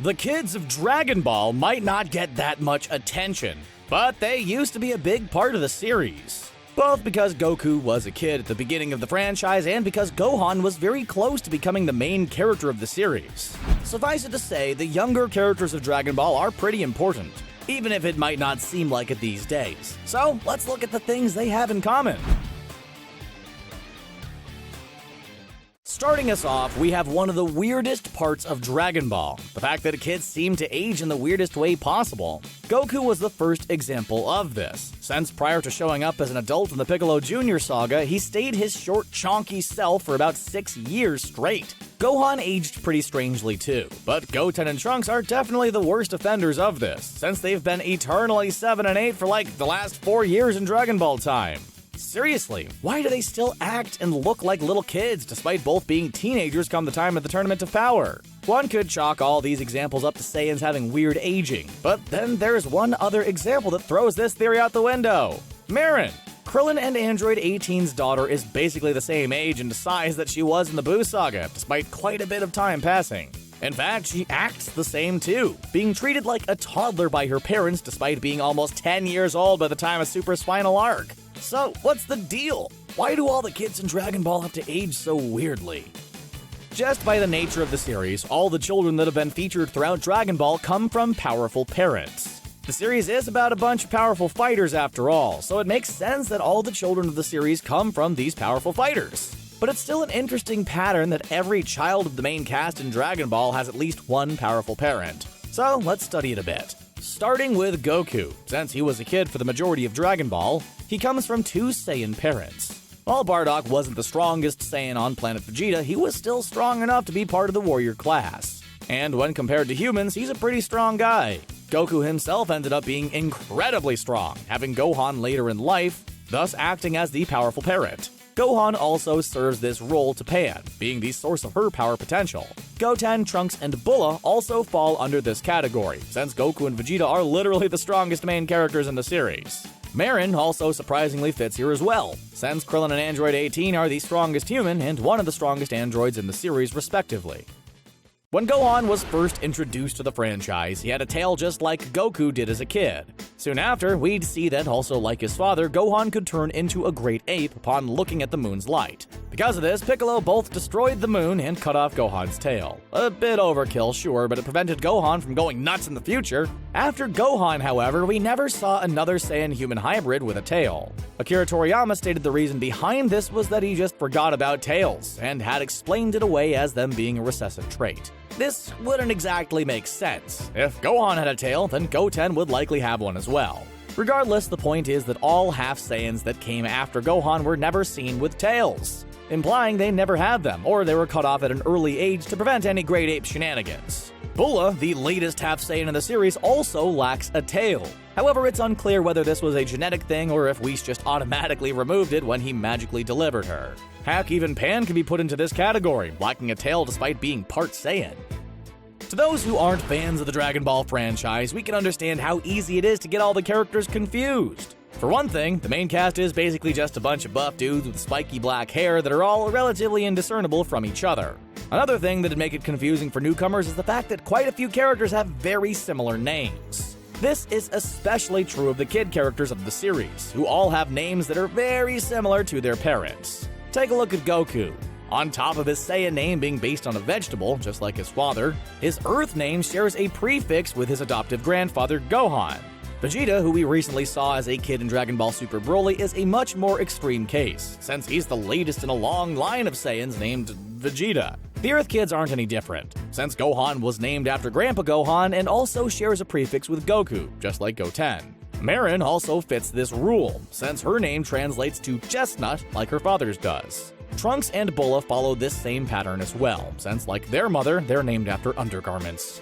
The kids of Dragon Ball might not get that much attention, but they used to be a big part of the series. Both because Goku was a kid at the beginning of the franchise and because Gohan was very close to becoming the main character of the series. Suffice it to say, the younger characters of Dragon Ball are pretty important, even if it might not seem like it these days. So let's look at the things they have in common. Starting us off, we have one of the weirdest parts of Dragon Ball, the fact that kids seem to age in the weirdest way possible. Goku was the first example of this, since prior to showing up as an adult in the Piccolo Jr. saga, he stayed his short, chonky self for about 6 years straight. Gohan aged pretty strangely too, but Goten and Trunks are definitely the worst offenders of this, since they've been eternally 7 and 8 for like the last 4 years in Dragon Ball time. Seriously, why do they still act and look like little kids despite both being teenagers come the time of the Tournament of Power? One could chalk all these examples up to Saiyans having weird aging, but then there's one other example that throws this theory out the window. Marin. Krillin and Android 18's daughter is basically the same age and size that she was in the Buu saga, despite quite a bit of time passing. In fact, she acts the same too, being treated like a toddler by her parents despite being almost 10 years old by the time of Super's final arc. So, what's the deal? Why do all the kids in Dragon Ball have to age so weirdly? Just by the nature of the series, all the children that have been featured throughout Dragon Ball come from powerful parents. The series is about a bunch of powerful fighters after all, so it makes sense that all the children of the series come from these powerful fighters. But it's still an interesting pattern that every child of the main cast in Dragon Ball has at least one powerful parent. So, let's study it a bit. Starting with Goku, since he was a kid for the majority of Dragon Ball, he comes from 2 Saiyan parents. While Bardock wasn't the strongest Saiyan on planet Vegeta, he was still strong enough to be part of the warrior class. And when compared to humans, he's a pretty strong guy. Goku himself ended up being incredibly strong, having Gohan later in life, thus acting as the powerful parent. Gohan also serves this role to Pan, being the source of her power potential. Goten, Trunks, and Bulla also fall under this category, since Goku and Vegeta are literally the strongest main characters in the series. Marin also surprisingly fits here as well, since Krillin and Android 18 are the strongest human and one of the strongest androids in the series respectively. When Gohan was first introduced to the franchise, he had a tail just like Goku did as a kid. Soon after, we'd see that also like his father, Gohan could turn into a great ape upon looking at the moon's light. Because of this, Piccolo both destroyed the moon and cut off Gohan's tail. A bit overkill, sure, but it prevented Gohan from going nuts in the future. After Gohan, however, we never saw another Saiyan-human hybrid with a tail. Akira Toriyama stated the reason behind this was that he just forgot about tails, and had explained it away as them being a recessive trait. This wouldn't exactly make sense. If Gohan had a tail, then Goten would likely have one as well. Regardless, the point is that all half-Saiyans that came after Gohan were never seen with tails, implying they never had them, or they were cut off at an early age to prevent any great ape shenanigans. Bulla, the latest half-Saiyan in the series, also lacks a tail. However, it's unclear whether this was a genetic thing or if Whis just automatically removed it when he magically delivered her. Heck, even Pan can be put into this category, lacking a tail despite being part Saiyan. To those who aren't fans of the Dragon Ball franchise, we can understand how easy it is to get all the characters confused. For one thing, the main cast is basically just a bunch of buff dudes with spiky black hair that are all relatively indiscernible from each other. Another thing that'd make it confusing for newcomers is the fact that quite a few characters have very similar names. This is especially true of the kid characters of the series, who all have names that are very similar to their parents. Take a look at Goku. On top of his Saiyan name being based on a vegetable, just like his father, his Earth name shares a prefix with his adoptive grandfather, Gohan. Vegeta, who we recently saw as a kid in Dragon Ball Super Broly, is a much more extreme case, since he's the latest in a long line of Saiyans named Vegeta. The Earth kids aren't any different, since Gohan was named after Grandpa Gohan and also shares a prefix with Goku, just like Goten. Marin also fits this rule, since her name translates to chestnut like her father's does. Trunks and Bulla follow this same pattern as well, since like their mother, they're named after undergarments.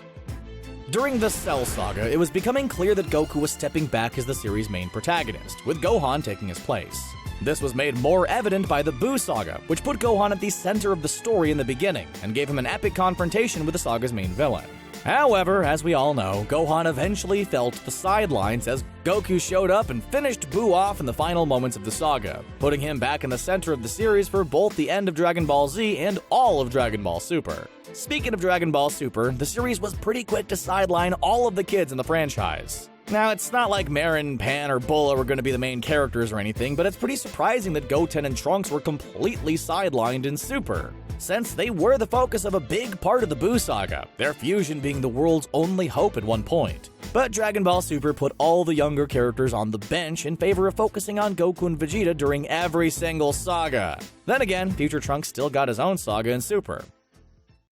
During the Cell Saga, it was becoming clear that Goku was stepping back as the series' main protagonist, with Gohan taking his place. This was made more evident by the Buu Saga, which put Gohan at the center of the story in the beginning, and gave him an epic confrontation with the saga's main villain. However, as we all know, Gohan eventually fell to the sidelines as Goku showed up and finished Buu off in the final moments of the saga, putting him back in the center of the series for both the end of Dragon Ball Z and all of Dragon Ball Super. Speaking of Dragon Ball Super, the series was pretty quick to sideline all of the kids in the franchise. Now, it's not like Marin, Pan, or Bulla were going to be the main characters or anything, but it's pretty surprising that Goten and Trunks were completely sidelined in Super, since they were the focus of a big part of the Buu saga, their fusion being the world's only hope at one point. But Dragon Ball Super put all the younger characters on the bench in favor of focusing on Goku and Vegeta during every single saga. Then again, future Trunks still got his own saga in Super.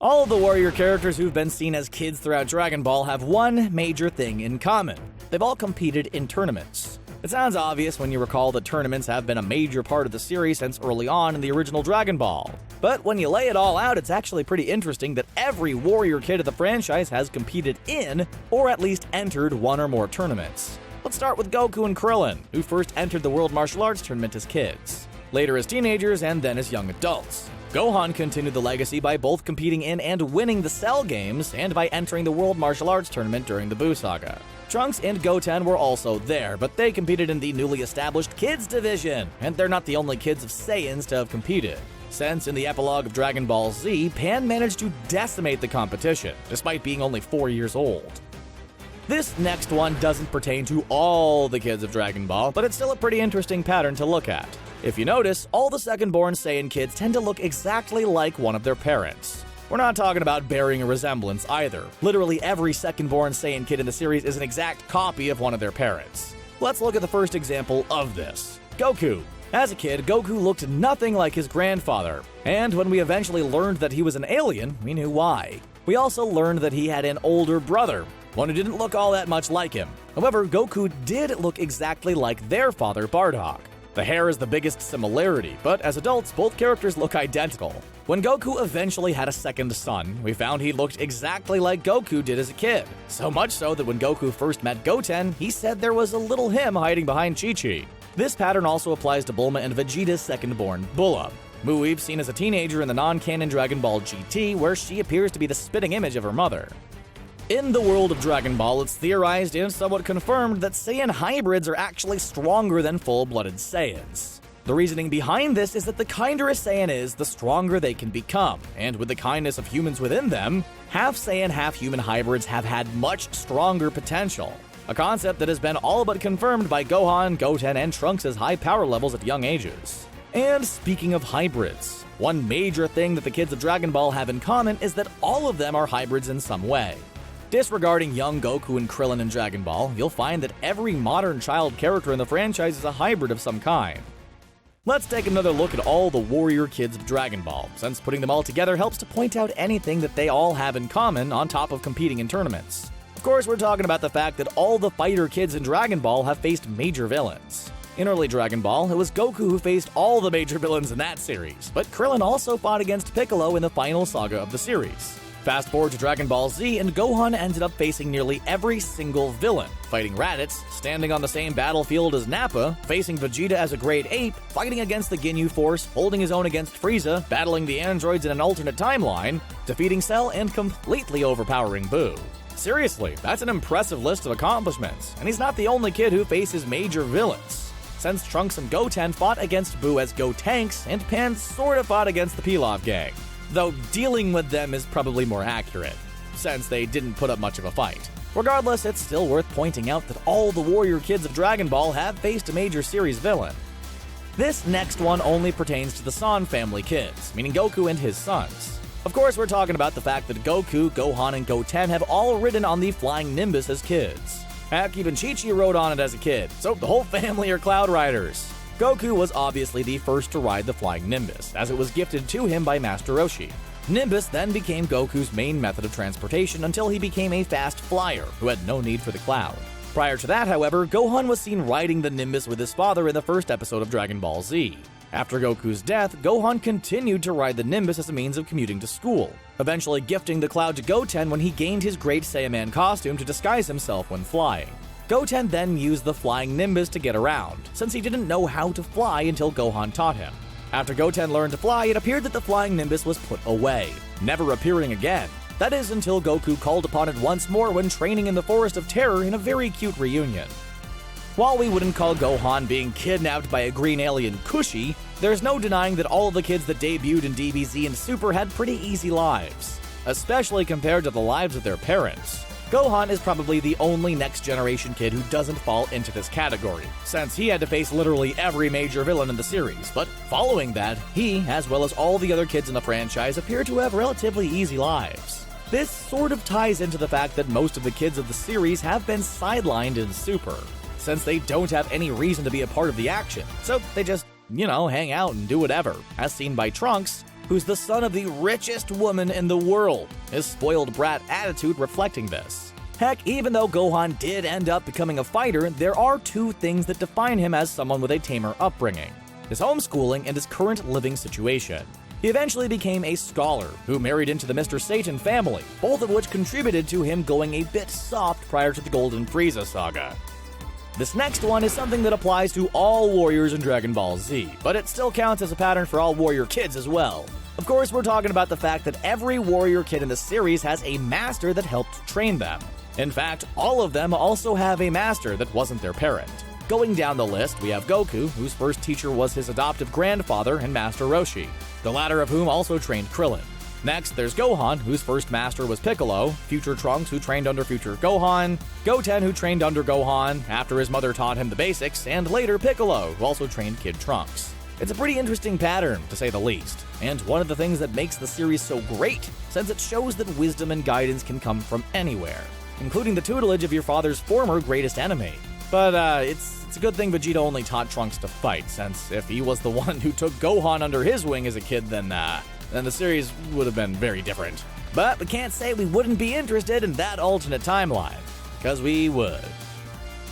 All of the warrior characters who've been seen as kids throughout Dragon Ball have one major thing in common. They've all competed in tournaments. It sounds obvious when you recall that tournaments have been a major part of the series since early on in the original Dragon Ball. But when you lay it all out, it's actually pretty interesting that every warrior kid of the franchise has competed in, or at least entered one or more tournaments. Let's start with Goku and Krillin, who first entered the World Martial Arts Tournament as kids, later as teenagers, and then as young adults. Gohan continued the legacy by both competing in and winning the Cell Games, and by entering the World Martial Arts Tournament during the Buu saga. Trunks and Goten were also there, but they competed in the newly established Kids Division, and they're not the only kids of Saiyans to have competed, since in the epilogue of Dragon Ball Z, Pan managed to decimate the competition, despite being only 4 years old. This next one doesn't pertain to all the kids of Dragon Ball, but it's still a pretty interesting pattern to look at. If you notice, all the secondborn Saiyan kids tend to look exactly like one of their parents. We're not talking about bearing a resemblance either. Literally every secondborn Saiyan kid in the series is an exact copy of one of their parents. Let's look at the first example of this. Goku. As a kid, Goku looked nothing like his grandfather, and when we eventually learned that he was an alien, we knew why. We also learned that he had an older brother, one who didn't look all that much like him. However, Goku did look exactly like their father, Bardock. The hair is the biggest similarity, but as adults, both characters look identical. When Goku eventually had a second son, we found he looked exactly like Goku did as a kid. So much so that when Goku first met Goten, he said there was a little him hiding behind Chi-Chi. This pattern also applies to Bulma and Vegeta's second-born, Bulla, who we've seen as a teenager in the non-canon Dragon Ball GT, where she appears to be the spitting image of her mother. In the world of Dragon Ball, it's theorized and somewhat confirmed that Saiyan hybrids are actually stronger than full-blooded Saiyans. The reasoning behind this is that the kinder a Saiyan is, the stronger they can become, and with the kindness of humans within them, half-Saiyan, half-human hybrids have had much stronger potential, a concept that has been all but confirmed by Gohan, Goten, and Trunks' high power levels at young ages. And speaking of hybrids, one major thing that the kids of Dragon Ball have in common is that all of them are hybrids in some way. Disregarding young Goku and Krillin in Dragon Ball, you'll find that every modern child character in the franchise is a hybrid of some kind. Let's take another look at all the warrior kids of Dragon Ball, since putting them all together helps to point out anything that they all have in common on top of competing in tournaments. Of course, we're talking about the fact that all the fighter kids in Dragon Ball have faced major villains. In early Dragon Ball, it was Goku who faced all the major villains in that series, but Krillin also fought against Piccolo in the final saga of the series. Fast forward to Dragon Ball Z, and Gohan ended up facing nearly every single villain, fighting Raditz, standing on the same battlefield as Nappa, facing Vegeta as a great ape, fighting against the Ginyu Force, holding his own against Frieza, battling the androids in an alternate timeline, defeating Cell, and completely overpowering Buu. Seriously, that's an impressive list of accomplishments, and he's not the only kid who faces major villains, since Trunks and Goten fought against Buu as Gotenks, and Pan sorta fought against the Pilaf gang. Though dealing with them is probably more accurate, since they didn't put up much of a fight. Regardless, it's still worth pointing out that all the warrior kids of Dragon Ball have faced a major series villain. This next one only pertains to the San family kids, meaning Goku and his sons. Of course, we're talking about the fact that Goku, Gohan, and Goten have all ridden on the Flying Nimbus as kids. Heck, even Chi-Chi rode on it as a kid, so the whole family are Cloud Riders. Goku was obviously the first to ride the Flying Nimbus, as it was gifted to him by Master Roshi. Nimbus then became Goku's main method of transportation until he became a fast flyer who had no need for the cloud. Prior to that, however, Gohan was seen riding the Nimbus with his father in the first episode of Dragon Ball Z. After Goku's death, Gohan continued to ride the Nimbus as a means of commuting to school, eventually gifting the cloud to Goten when he gained his Great Saiyaman costume to disguise himself when flying. Goten then used the Flying Nimbus to get around, since he didn't know how to fly until Gohan taught him. After Goten learned to fly, it appeared that the Flying Nimbus was put away, never appearing again. That is until Goku called upon it once more when training in the Forest of Terror in a very cute reunion. While we wouldn't call Gohan being kidnapped by a green alien cushy, there's no denying that all of the kids that debuted in DBZ and Super had pretty easy lives, especially compared to the lives of their parents. Gohan is probably the only next-generation kid who doesn't fall into this category, since he had to face literally every major villain in the series, but following that, he, as well as all the other kids in the franchise, appear to have relatively easy lives. This sort of ties into the fact that most of the kids of the series have been sidelined in Super, since they don't have any reason to be a part of the action, so they just, hang out and do whatever, as seen by Trunks, who's the son of the richest woman in the world, his spoiled brat attitude reflecting this. Heck, even though Gohan did end up becoming a fighter, there are two things that define him as someone with a tamer upbringing: his homeschooling and his current living situation. He eventually became a scholar who married into the Mr. Satan family, both of which contributed to him going a bit soft prior to the Golden Frieza saga. This next one is something that applies to all warriors in Dragon Ball Z, but it still counts as a pattern for all warrior kids as well. Of course, we're talking about the fact that every warrior kid in the series has a master that helped train them. In fact, all of them also have a master that wasn't their parent. Going down the list, we have Goku, whose first teacher was his adoptive grandfather and Master Roshi, the latter of whom also trained Krillin. Next, there's Gohan, whose first master was Piccolo, future Trunks, who trained under future Gohan, Goten, who trained under Gohan after his mother taught him the basics, and later Piccolo, who also trained Kid Trunks. It's a pretty interesting pattern, to say the least, and one of the things that makes the series so great, since it shows that wisdom and guidance can come from anywhere, including the tutelage of your father's former greatest enemy. But it's a good thing Vegeta only taught Trunks to fight, since if he was the one who took Gohan under his wing as a kid, then the series would have been very different. But we can't say we wouldn't be interested in that alternate timeline, because we would.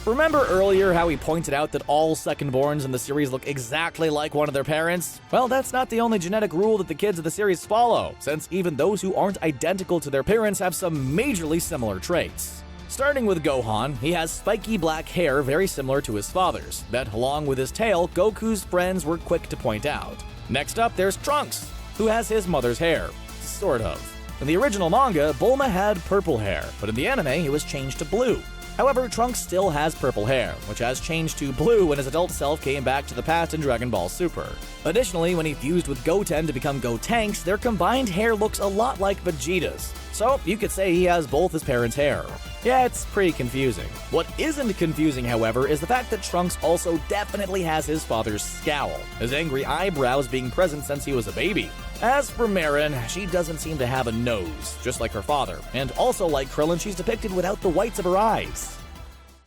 Remember earlier how we pointed out that all secondborns in the series look exactly like one of their parents? Well, that's not the only genetic rule that the kids of the series follow, since even those who aren't identical to their parents have some majorly similar traits. Starting with Gohan, he has spiky black hair very similar to his father's, that along with his tail, Goku's friends were quick to point out. Next up, there's Trunks, who has his mother's hair. Sort of. In the original manga, Bulma had purple hair, but in the anime, it was changed to blue. However, Trunks still has purple hair, which has changed to blue when his adult self came back to the past in Dragon Ball Super. Additionally, when he fused with Goten to become Gotenks, their combined hair looks a lot like Vegeta's. So, you could say he has both his parents' hair. Yeah, it's pretty confusing. What isn't confusing, however, is the fact that Trunks also definitely has his father's scowl, his angry eyebrows being present since he was a baby. As for Marin, she doesn't seem to have a nose, just like her father, and also like Krillin, she's depicted without the whites of her eyes.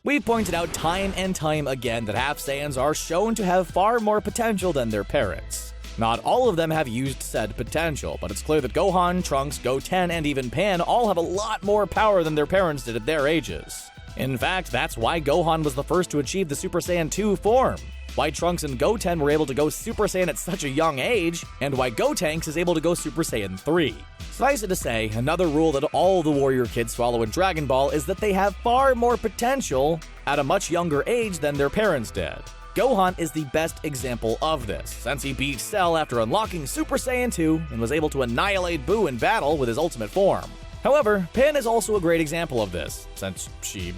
We've pointed out time and time again that half-Saiyans are shown to have far more potential than their parents. Not all of them have used said potential, but it's clear that Gohan, Trunks, Goten, and even Pan all have a lot more power than their parents did at their ages. In fact, that's why Gohan was the first to achieve the Super Saiyan 2 form, why Trunks and Goten were able to go Super Saiyan at such a young age, and why Gotenks is able to go Super Saiyan 3. Suffice it to say, another rule that all the warrior kids follow in Dragon Ball is that they have far more potential at a much younger age than their parents did. Gohan is the best example of this, since he beat Cell after unlocking Super Saiyan 2 and was able to annihilate Buu in battle with his ultimate form. However, Pan is also a great example of this, since she,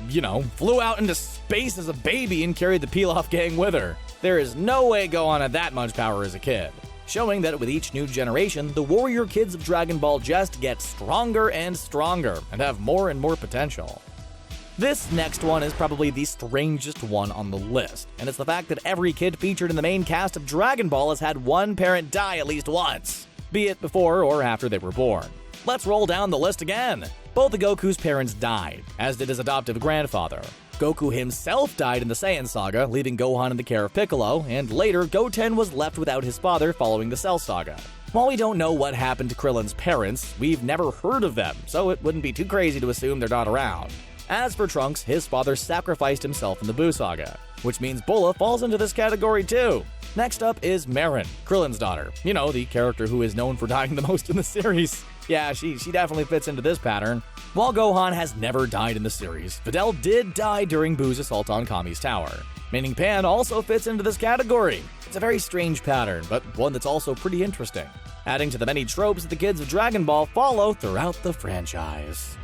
flew out into space as a baby and carried the Pilaf gang with her. There is no way Gohan had that much power as a kid, showing that with each new generation, the warrior kids of Dragon Ball just get stronger and stronger and have more and more potential. This next one is probably the strangest one on the list, and it's the fact that every kid featured in the main cast of Dragon Ball has had one parent die at least once, be it before or after they were born. Let's roll down the list again. Both of Goku's parents died, as did his adoptive grandfather. Goku himself died in the Saiyan saga, leaving Gohan in the care of Piccolo, and later Goten was left without his father following the Cell saga. While we don't know what happened to Krillin's parents, we've never heard of them, so it wouldn't be too crazy to assume they're not around. As for Trunks, his father sacrificed himself in the Buu saga, which means Bulma falls into this category too. Next up is Marin, Krillin's daughter. The character who is known for dying the most in the series. Yeah, she definitely fits into this pattern. While Gohan has never died in the series, Videl did die during Buu's assault on Kami's tower, meaning Pan also fits into this category. It's a very strange pattern, but one that's also pretty interesting. adding to the many tropes that the kids of Dragon Ball follow throughout the franchise.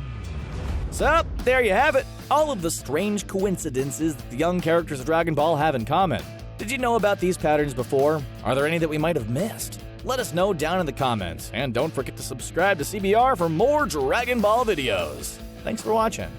So, there you have it, all of the strange coincidences that the young characters of Dragon Ball have in common. Did you know about these patterns before? Are there any that we might have missed? Let us know down in the comments, and don't forget to subscribe to CBR for more Dragon Ball videos. Thanks for watching.